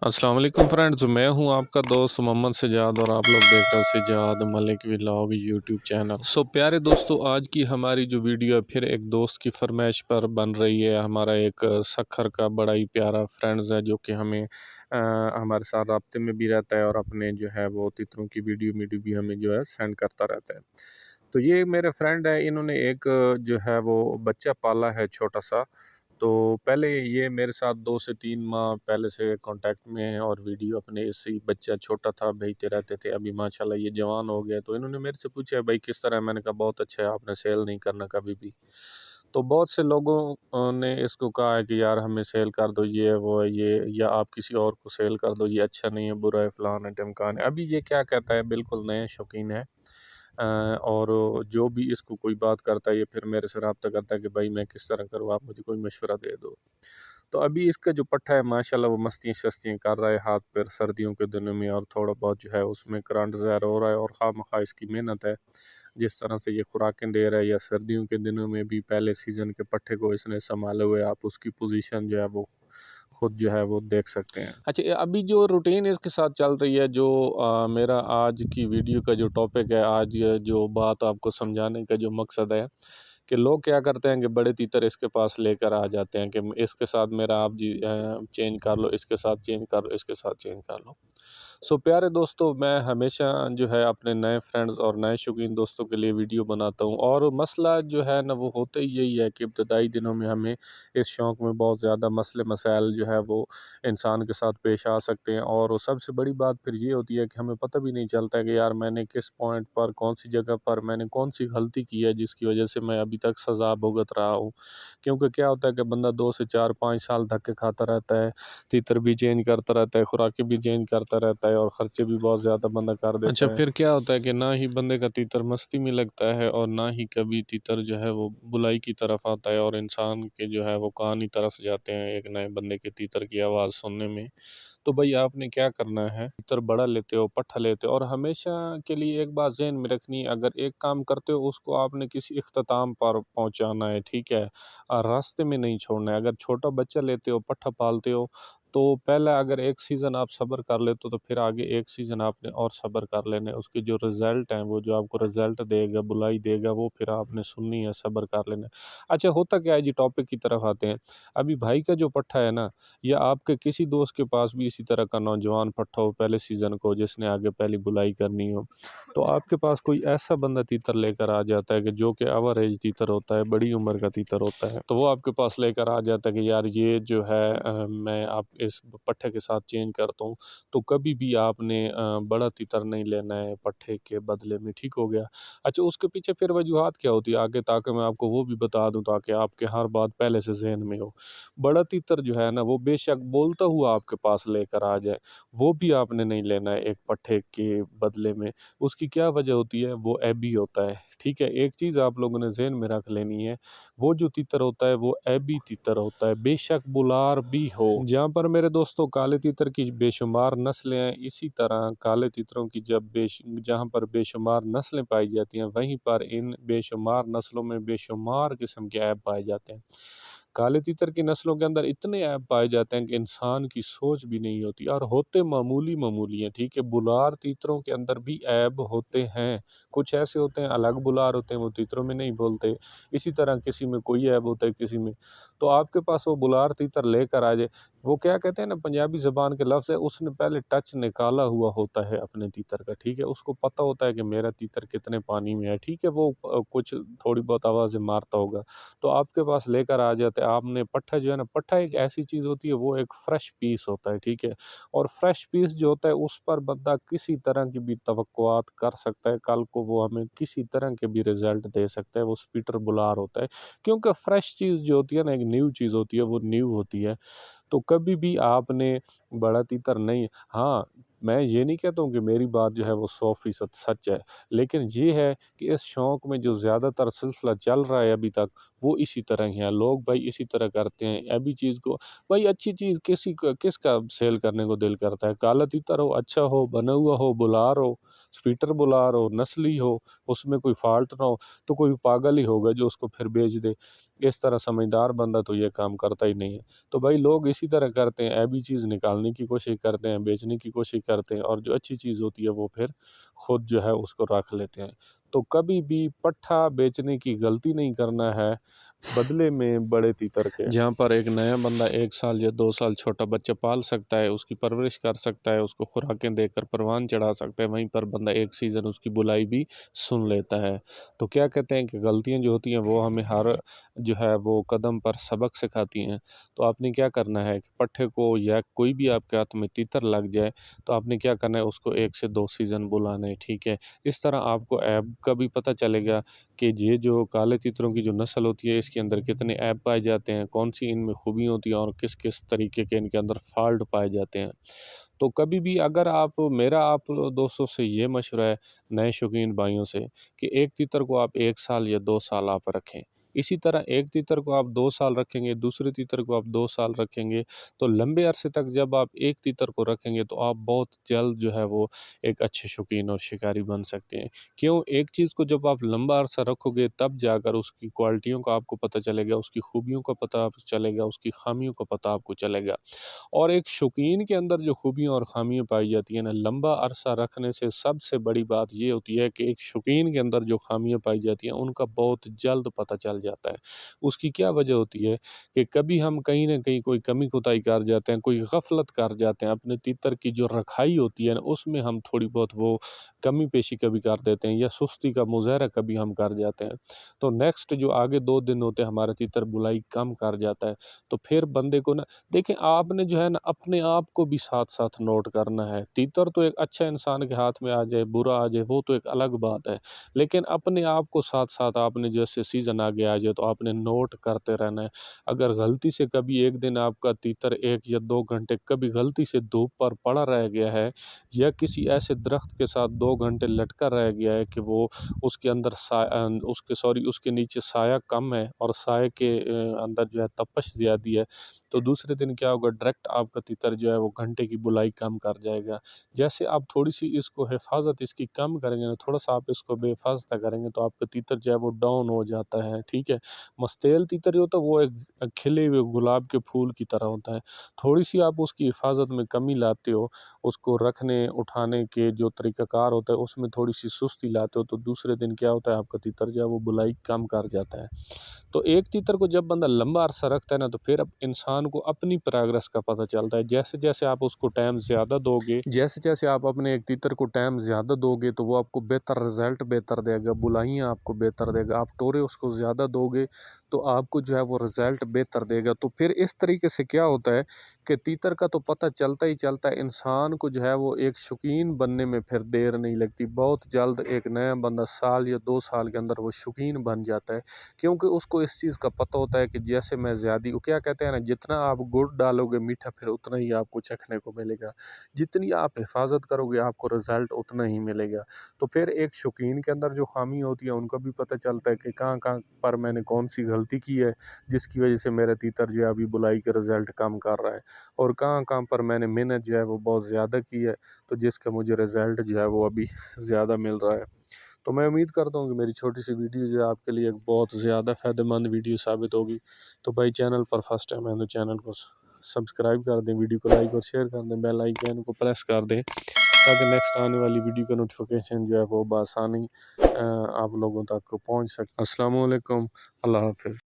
अस्सलाम वालेकुम फ्रेंड्स, मैं हूं आपका दोस्त मोहम्मद सजाद और आप लोग देख रहे हो Sajjad Malik vlog YouTube channel. प्यारे दोस्तों, आज की हमारी जो वीडियो है फिर एक दोस्त की फरमाइश पर बन रही है। हमारा एक सखर का बड़ा ही प्यारा फ्रेंड्स है जो कि हमें हमारे साथ राब्ते में भी रहता है और अपने जो है वो तितरों की वीडियो भी हमें जो है सेंड करता रहता है। तो ये मेरे फ्रेंड है, इन्होंने एक जो है वो बच्चा पाला है छोटा सा। तो पहले ये मेरे साथ 2 से 3 माह पहले से कांटेक्ट में है और वीडियो अपने इसी बच्चा छोटा था भेजते रहते थे। अभी माशाल्लाह ये जवान हो गया। तो इन्होंने मेरे से पूछा है भाई किस तरह है? मैंने कहा बहुत अच्छा है, आपने सेल नहीं करना कभी भी। तो बहुत से लोगों ने इसको कहा है कि यार हमें सेल कर दो, ये है वो है ये, या आप किसी और को सेल कर दो, ये अच्छा नहीं है, बुरा है, फलान है ढिमकान है। अभी ये क्या कहता है, बिल्कुल नए शौकीन है। और जो भी इसको कोई बात करता है ये फिर मेरे से रब्ता करता है कि भाई मैं किस तरह करूँ, आप मुझे कोई मशवरा दे दो। तो अभी इसका जो पट्ठा है माशाल्लाह वो मस्तियाँ शस्तियाँ कर रहा है हाथ पैर सर्दियों के दिनों में, और थोड़ा बहुत जो है उसमें करंट ज़ाहिर हो रहा है और खामखा इसकी मेहनत है। जिस तरह से ये खुराकें दे रहा है, या सर्दियों के दिनों में भी पहले सीज़न के पट्ठे को इसने संभाले हुए, आप उसकी पोजीशन जो है वो खुद जो है वो देख सकते हैं। अच्छा, अभी जो रूटीन इसके साथ चल रही है, जो मेरा आज की वीडियो का जो टॉपिक है, आज ये जो बात आपको समझाने का जो मकसद है कि लोग क्या करते हैं कि बड़े तीतर इसके पास लेकर आ जाते हैं कि इसके साथ मेरा आप जी चेंज कर लो, इसके साथ चेंज कर लो, इसके साथ चेंज कर लो। प्यारे दोस्तों, मैं हमेशा जो है अपने नए फ्रेंड्स और नए शौकीन दोस्तों के लिए वीडियो बनाता हूँ, और मसला जो है ना वो होता ही यही है कि इब्तदाई दिनों में हमें इस शौक़ में बहुत ज़्यादा मसले मसाइल जो है वो इंसान के साथ पेश आ सकते हैं। और सबसे बड़ी बात फिर ये होती है कि हमें पता भी नहीं चलता है कि यार मैंने किस पॉइंट पर, कौन सी जगह पर मैंने कौन सी गलती की है जिसकी वजह से मैं अभी तक सज़ा भुगत रहा हूँ। क्योंकि क्या होता है कि बंदा 2 से 4-5 साल धक्के खाता रहता है, तीतर भी चेंज करता रहता है, खुराकें भी चेंज करता रहता है, और ख़र्चे भी बहुत ज़्यादा बंदा कर देता है। अच्छा, फिर क्या होता है कि ना ही बंदे का तीतर मस्ती में लगता है और ना ही कभी तीतर जो है वो बुलाई की तरफ आता है, और इंसान के जो है वो कान ही तरस जाते हैं एक नए बंदे के तीतर की आवाज़ सुनने में। तो भाई आपने क्या करना है, तीतर बड़ा लेते हो, पट्ठा लेते हो, और हमेशा के लिए एक बात ज़हन में रखनी है, अगर एक काम करते हो उसको आपने किसी इख्तिताम पर पहुंचाना है, ठीक है, रास्ते में नहीं छोड़ना है। अगर छोटा बच्चा लेते हो, पट्ठा पालते हो, तो पहला अगर एक सीज़न आप सब्र कर लेते हो तो फिर आगे एक सीज़न आपने और सब्र कर लेना है। उसके जो रिज़ल्ट हैं, वो जो आपको रिज़ल्ट देगा, बुलाई देगा, वो फिर आपने सुननी है, सब्र कर लेना है। अच्छा, होता क्या है जी, टॉपिक की तरफ आते हैं। अभी भाई का जो पट्ठा है ना, या आपके किसी दोस्त के पास भी इसी तरह का नौजवान पट्ठा हो पहले सीज़न को, जिसने आगे पहली बुलाई करनी हो, तो आपके पास कोई ऐसा बंदा तीतर लेकर आ जाता है कि जो कि एवरेज तीतर होता है, बड़ी उम्र का तीतर होता है, तो वो आपके पास लेकर आ जाता है कि यार ये जो है मैं आप इस पट्ठे के साथ चेंज करता हूँ, तो कभी भी आपने बड़ा तीतर नहीं लेना है पट्ठे के बदले में, ठीक हो गया। अच्छा, उसके पीछे फिर वजूहात क्या होती है आगे, ताकि मैं आपको वो भी बता दूँ ताकि आपके हर बात पहले से ज़हन में हो। बड़ा तीतर जो है ना वो बेशक बोलता हुआ आपके पास लेकर आ जाए, वो भी आपने नहीं लेना है एक पट्ठे के बदले में। उसकी क्या वजह होती है, वो ऐबी होता है, ठीक है। एक चीज़ आप लोगों ने ज़हन में रख लेनी है, वो जो तीतर होता है वो ऐबी तीतर होता है, बेशक बुलार भी हो। जहाँ पर मेरे दोस्तों काले तीतर की बेशुमार नस्लें हैं, इसी तरह काले तीतरों की जहाँ पर बेशुमार नस्लें पाई जाती हैं, वहीं पर इन बेशुमार नस्लों में बेशुमार किस्म के ऐब पाए जाते हैं। काले तीतर की नस्लों के अंदर इतने ऐब पाए जाते हैं कि इंसान की सोच भी नहीं होती, और होते मामूली मामूली हैं, ठीक है। बुलार तीतरों के अंदर भी ऐब होते हैं, कुछ ऐसे होते हैं अलग बुलार होते हैं, वो तीतरों में नहीं बोलते। इसी तरह किसी में कोई ऐब होता है, किसी में। तो आपके पास वो बुलार तीतर लेकर आ जाए, वो क्या कहते हैं ना, पंजाबी ज़बान के लफ्ज़ है, उसने पहले टच निकाला हुआ होता है अपने तीतर का, ठीक है। उसको पता होता है कि मेरा तीतर कितने पानी में है, ठीक है। वो कुछ थोड़ी बहुत आवाज़ें मारता होगा, तो आपके पास लेकर आ जाते हैं। आपने पट्ठा जो है ना, पट्ठा एक ऐसी चीज़ होती है, वो एक फ्रेश पीस होता है, ठीक है। और फ्रेश पीस जो होता है उस पर बंदा किसी तरह की भी तवक्कुआत कर सकता है, कल को वो हमें किसी तरह के भी रिजल्ट दे सकता है, वो स्पीटर बुलार होता है। क्योंकि फ्रेश चीज़ जो होती है ना, एक न्यू चीज़ होती है, वो न्यू होती है। तो कभी भी आपने बड़ा तीतर नहीं, हाँ, मैं ये नहीं कहता हूँ कि मेरी बात जो है वो 100% सच है, लेकिन ये है कि इस शौक़ में जो ज़्यादातर सिलसिला चल रहा है अभी तक, वो इसी तरह ही है। लोग भाई इसी तरह करते हैं अभी चीज़ को। भाई अच्छी चीज़ किसका सेल करने को दिल करता है? काला तीतर हो, अच्छा हो, बना हुआ हो, बुलार हो, स्पीटर बुलार हो, नस्ली हो, उसमें कोई फ़ाल्ट ना हो, तो कोई पागल ही होगा जो उसको फिर बेच दे। اس طرح سمجھدار بندہ تو یہ کام کرتا ہی نہیں ہے۔ تو بھائی لوگ اسی طرح کرتے ہیں، عیبی چیز نکالنے کی کوشش کرتے ہیں، بیچنے کی کوشش کرتے ہیں، اور جو اچھی چیز ہوتی ہے وہ پھر خود جو ہے اس کو رکھ لیتے ہیں۔ تو کبھی بھی پٹھا بیچنے کی غلطی نہیں کرنا ہے بدلے میں بڑے تیتر کے۔ جہاں پر ایک نیا بندہ 1 سال یا 2 سال چھوٹا بچہ پال سکتا ہے، اس کی پرورش کر سکتا ہے، اس کو خوراکیں دے کر پروان چڑھا سکتا ہے، وہیں پر بندہ 1 سیزن اس کی بلائی بھی سن لیتا ہے۔ تو کیا کہتے ہیں کہ غلطیاں جو ہوتی ہیں وہ ہمیں ہر جو ہے وہ قدم پر سبق سکھاتی ہیں۔ تو آپ نے کیا کرنا ہے کہ پٹھے کو یا کوئی بھی آپ کے ہاتھ میں تیتر لگ جائے تو آپ نے کیا کرنا ہے، اس کو 1 سے 2 سیزن بلانا ہے، ٹھیک ہے۔ اس طرح آپ کو عیب کا بھی پتہ چلے گا کہ یہ جو کالے تیتروں کی جو نسل ہوتی ہے اس کے اندر کتنے عیب پائے جاتے ہیں، کون سی ان میں خوبی ہوتی ہیں، اور کس کس طریقے کے ان کے اندر فالٹ پائے جاتے ہیں۔ تو کبھی بھی اگر میرا آپ دوستوں سے یہ مشورہ ہے، نئے شوقین بھائیوں سے، کہ ایک تیتر کو آپ 1 سال یا 2 سال آپ رکھیں۔ اسی طرح ایک تیتر کو آپ 2 سال رکھیں گے، دوسرے تیتر کو آپ 2 سال رکھیں گے، تو لمبے عرصے تک جب آپ ایک تیتر کو رکھیں گے تو آپ بہت جلد جو ہے وہ ایک اچھے شوقین اور شکاری بن سکتے ہیں۔ کیوں؟ ایک چیز کو جب آپ لمبا عرصہ رکھو گے تب جا کر اس کی کوالٹیوں کا آپ کو پتہ چلے گا، اس کی خوبیوں کا پتہ چلے گا، اس کی خامیوں کا پتہ آپ کو چلے گا۔ اور ایک شوقین کے اندر جو خوبیاں اور خامیاں پائی جاتی ہیں نا، لمبا عرصہ رکھنے سے سب سے بڑی بات یہ ہوتی ہے کہ ایک شوقین کے اندر جو خامیاں پائی جاتی ہیں ان کا بہت جلد پتہ چل جاتا ہے۔ اس کی کیا وجہ ہوتی ہے کہ کبھی ہم کہیں نہ کہیں کوئی کمی کوتاہی کر جاتے ہیں، کوئی غفلت کر جاتے ہیں، اپنے تیتر کی جو رکھائی ہوتی ہے نا اس میں ہم تھوڑی بہت وہ کمی پیشی کبھی کر دیتے ہیں، یا سستی کا مظاہرہ کبھی ہم کر جاتے ہیں، تو نیکسٹ جو آگے 2 دن ہوتے ہیں ہمارا تیتر بلائی کم کر جاتا ہے۔ تو پھر بندے کو نا دیکھیں، آپ نے جو ہے نا اپنے آپ کو بھی ساتھ ساتھ نوٹ کرنا ہے۔ تیتر تو ایک اچھا انسان کے ہاتھ میں آ جائے، برا آ جائے، وہ تو ایک الگ بات ہے، لیکن اپنے آپ کو ساتھ ساتھ آپ نے جیسے سیزن آگے آ جائے تو آپ نے نوٹ کرتے رہنا ہے۔ اگر غلطی سے کبھی ایک دن آپ کا تیتر 1 یا 2 گھنٹے کبھی غلطی سے دھوپ پر پڑا رہ گیا ہے، یا کسی ایسے درخت کے ساتھ 2 گھنٹے لٹکا رہ گیا ہے کہ وہ اس کے اندر اس کے نیچے سایہ کم ہے اور سائے کے اندر جو ہے تپش زیادہ ہے، تو دوسرے دن کیا ہوگا، ڈائریکٹ آپ کا تیتر جو ہے وہ گھنٹے کی بلائی کم کر جائے گا۔ جیسے آپ تھوڑی سی اس کو حفاظت اس کی کم کریں گے نا، تھوڑا سا آپ اس کو بے حفاظت کریں گے تو آپ کا تیتر جو ہے وہ ڈاؤن ہو جاتا ہے، ٹھیک ہے۔ مستیل تیتر جو ہوتا ہے وہ ایک کھلے ہوئے گلاب کے پھول کی طرح ہوتا ہے، تھوڑی سی آپ اس کی حفاظت میں کمی لاتے ہو، اس کو رکھنے اٹھانے کے جو طریقہ کار ہوتا ہے اس میں تھوڑی سی سستی لاتے ہو، تو دوسرے دن کیا ہوتا ہے، آپ کا تیتر جو ہے وہ بلائی کم کر جاتا ہے۔ تو ایک تیتر کو جب بندہ لمبا عرصہ رکھتا ہے نا تو پھر اب انسان کو اپنی پروگریس کا پتہ چلتا ہے۔ جیسے جیسے آپ اس کو ٹائم زیادہ دو گے، جیسے جیسے آپ اپنے ایک تیتر کو ٹائم زیادہ دو گے تو وہ آپ کو بہتر رزلٹ بہتر دے گا، بلائیاں آپ کو بہتر دے گا، آپ ٹورے اس کو زیادہ دو گے تو آپ کو جو ہے وہ رزلٹ بہتر دے گا۔ تو پھر اس طریقے سے کیا ہوتا ہے کہ تیتر کا تو پتہ چلتا ہی چلتا ہے، انسان کو جو ہے وہ ایک شوقین بننے میں پھر دیر نہیں لگتی، بہت جلد ایک نیا بندہ 1 یا 2 سال کے اندر وہ شوقین بن جاتا ہے، کیونکہ اس کو اس چیز کا پتہ ہوتا ہے کہ جیسے میں وہ کیا کہتے ہیں نا، جتنا آپ گڑ ڈالو گے میٹھا پھر اتنا ہی آپ کو چکھنے کو ملے گا، جتنی آپ حفاظت کرو گے آپ کو رزلٹ اتنا ہی ملے گا۔ تو پھر ایک شوقین کے اندر جو خامی ہوتی ہے ان کا بھی پتہ چلتا ہے کہ کہاں کہاں پر میں نے کون سی غلطی کی ہے جس کی وجہ سے میرا تیتر جو ہے ابھی بلائی کے رزلٹ کم کر رہا ہے، اور کہاں کہاں پر میں نے محنت جو ہے وہ بہت زیادہ کی ہے تو جس کا مجھے رزلٹ جو ہے وہ ابھی زیادہ مل رہا ہے۔ تو میں امید کرتا ہوں کہ میری چھوٹی سی ویڈیو جو ہے آپ کے لیے ایک بہت زیادہ فائدہ مند ویڈیو ثابت ہوگی۔ تو بھائی چینل پر فرسٹ ٹائم ہے تو چینل کو سبسکرائب کر دیں، ویڈیو کو لائک اور شیئر کر دیں، بیل آئیکن کو پریس کر دیں تاکہ نیکسٹ آنے والی ویڈیو کا نوٹیفیکیشن جو ہے وہ بآسانی آپ لوگوں تک پہنچ سکے۔ السلام علیکم، اللہ حافظ۔